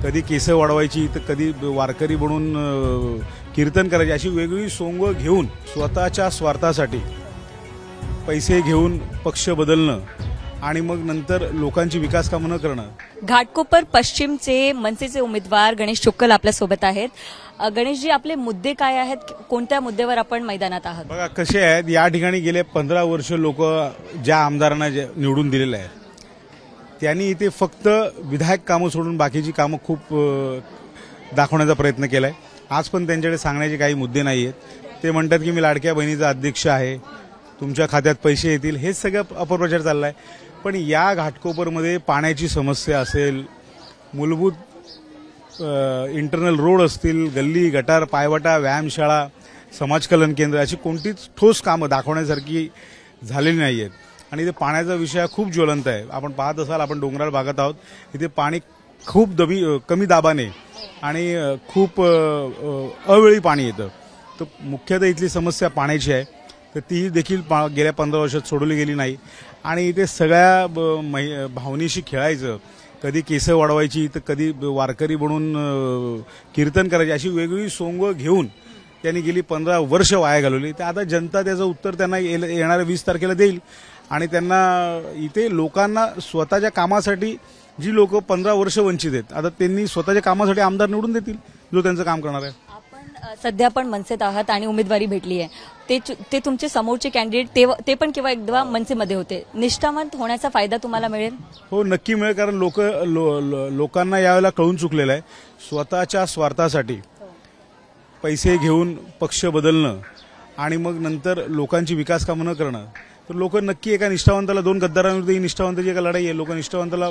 कधी केस वाढवायची तर कधी वारकरी बनून कीर्तन करायची, अशी वेगवेगळी सोंग घेऊन स्वतःच्या स्वार्थासाठी पैसे घेऊन पक्ष बदलणं आणि मग नंतर लोकांची विकास कामं न करणं. घाटकोपर पश्चिमचे मनसेचे उमेदवार गणेश चुक्कल आपल्या सोबत आहेत. गणेशजी, आपले मुद्दे काय आहेत? कोणत्या मुद्द्यावर आपण मैदानात आहात? बघा कसे आहेत, या ठिकाणी गेले 15 वर्ष लोक ज्या आमदारांना निवडून दिलेले आहेत त्यांनी इथे फक्त विधायक कामं सोडून बाकीची कामं खूप दाखवण्याचा प्रयत्न केलाय. आज पण त्यांच्याकडे सांगण्याचे काही मुद्दे नाही आहेत. ते म्हणतात की मी लाडक्या बहिणीचा अध्यक्ष आहे, तुमच्या खात्यात पैसे येतील, हेच सगळं अपप्रचार चाललाय. पण या घाटकोपरमध्ये पाण्याची समस्या असेल, मूलभूत इंटरनल रोड असतील, गल्ली गटार पायवाटा, व्यायामशाळा, समाज कल्याण केंद्र अशी कोणतीच ठोस कामं दाखवण्यासारखी झालेली नाही आहेत. आणि इथे पाण्याचा विषय खूप ज्वलंत आहे. आपण पाहत असाल, आपण डोंगराळ भागात आहोत, इथे पाणी खूप कमी दाबाने आणि खूप अवेळी पाणी येतं. तर मुख्यतः इथली समस्या पाण्याची आहे, तर ती देखील गेल्या 15 वर्षात सोडवली गेली नाही. आणि इथे सगळ्या भावनेशी खेळायचं, कधी केस वाढवायची तर कधी वारकरी बनून कीर्तन करायची, अशी वेगवेगळी सोंग घेऊन त्यांनी गेली 15 वर्ष वाया घालवली. तर आता जनता त्याचं उत्तर त्यांना येणाऱ्या 20 तारखेला देईल. आणि त्यांना इथे लोकांना स्वतःच्या कामासाठी जी लोक 15 वर्ष वंचित आहेत, आता त्यांनी स्वतःच्या कामासाठी आमदार निवडून देतील जो त्यांचं काम करणार आहे. आपण सध्या पण मनसेत आहात आणि उमेदवारी भेटली आहे. ते तुमचे समोरचे कॅन्डिडेट ते पण किंवा एकदा मनसेमध्ये होते. निष्ठावंत होण्याचा फायदा तुम्हाला मिळेल? हो, नक्की मिळेल. कारण लोकांना यावेळेला कळून चुकलेलं आहे, स्वतःच्या स्वार्थासाठी पैसे घेऊन पक्ष बदलणं आणि मग नंतर लोकांची विकास कामं न करणं. तर लोक नक्की एका निष्ठावंताला, 2 गद्दारांविरुद्ध ही निष्ठावंताची एका लढाई आहे, लोक निष्ठावंताला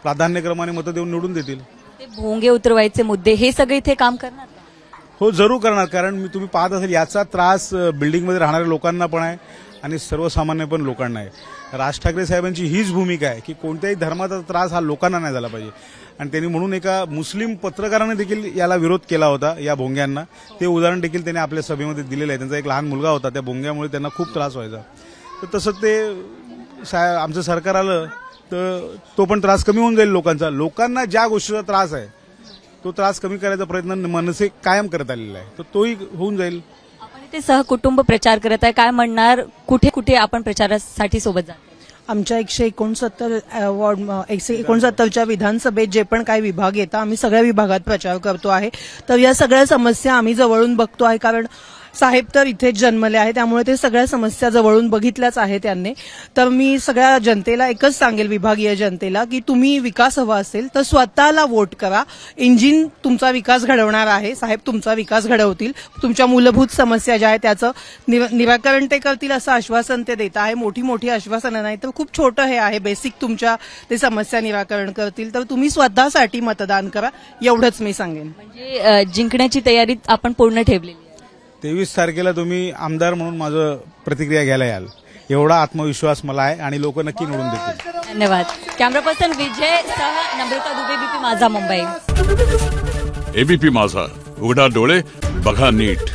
प्राधान्यक्रमाने मतं देऊन निवडून देतील. ते भोंगे उतरवायचे मुद्दे हे सगळे इथे काम करणार? हो, जरूर करणार. कारण तुम्ही पाहत असाल, याचा त्रास बिल्डिंगमध्ये राहणाऱ्या लोकांना पण आहे आणि सर्वसामान्य पण लोकांना आहे. राज ठाकरे साहेबांची हीच भूमिका आहे की कोणत्याही धर्माचा त्रास हा लोकांना नाही झाला पाहिजे. आणि त्यांनी म्हणून एका मुस्लिम पत्रकाराने देखील याला विरोध केला होता, या भोंग्यांना. ते उदाहरण देखील त्यांनी आपल्या सभेमध्ये दिलेलं आहे. त्यांचा एक लहान मुलगा होता, त्या भोंग्यामुळे त्यांना खूप त्रास व्हायचा. तर तसं ते आमचं सरकार आलं तर तो पण त्रास कमी होऊन जाईल लोकांचा. लोकांना ज्या गोष्टीचा त्रास आहे तो त्रास कमी करायचा प्रयत्न मनसे कायम करत आलेला आहे, तर तोही होऊन जाईल. आपण इथे सहकुटुंब प्रचार करत आहे, काय म्हणणार? कुठे कुठे आपण प्रचारासाठी सोबत जातो? आमच्या 169 वॉर्ड 169च्या विधानसभेत जे पण काही विभाग येतात, आम्ही सगळ्या विभागात प्रचार करतो आहे. तर या सगळ्या समस्या आम्ही जवळून बघतो आहे. कारण साहेब तर इथेच जन्मले आहे, त्यामुळे ते सगळ्या समस्या जवळून बघितल्याच आहे त्यांनी. तर मी सगळ्या जनतेला एकच सांगेल, विभागीय जनतेला, की तुम्ही विकास हवा असेल तर स्वतःला वोट करा. इंजिन तुमचा विकास घडवणार आहे, साहेब तुमचा विकास घडवतील. तुमच्या मूलभूत समस्या ज्या आहेत त्याचं निराकरण ते करतील असं आश्वासन ते देत आहे. मोठी मोठी आश्वासनं नाही तर खूप छोटं हे आहे, बेसिक तुमच्या ते समस्या निराकरण करतील. तर तुम्ही स्वतःसाठी मतदान करा, एवढंच मी सांगेन. म्हणजे जिंकण्याची तयारी आपण पूर्ण ठेवलेली. 23 तारखेला तुम्ही आमदार म्हणून माझं प्रतिक्रिया घ्यायला याल, एवढा आत्मविश्वास मला आहे आणि लोक नक्की निवडून देतील. धन्यवाद. कॅमेरा पर्सन विजय सह नम्रता दुबे, एबीपी माझा, मुंबई. एबीपी माझा, उघडा डोळे बघा नीट.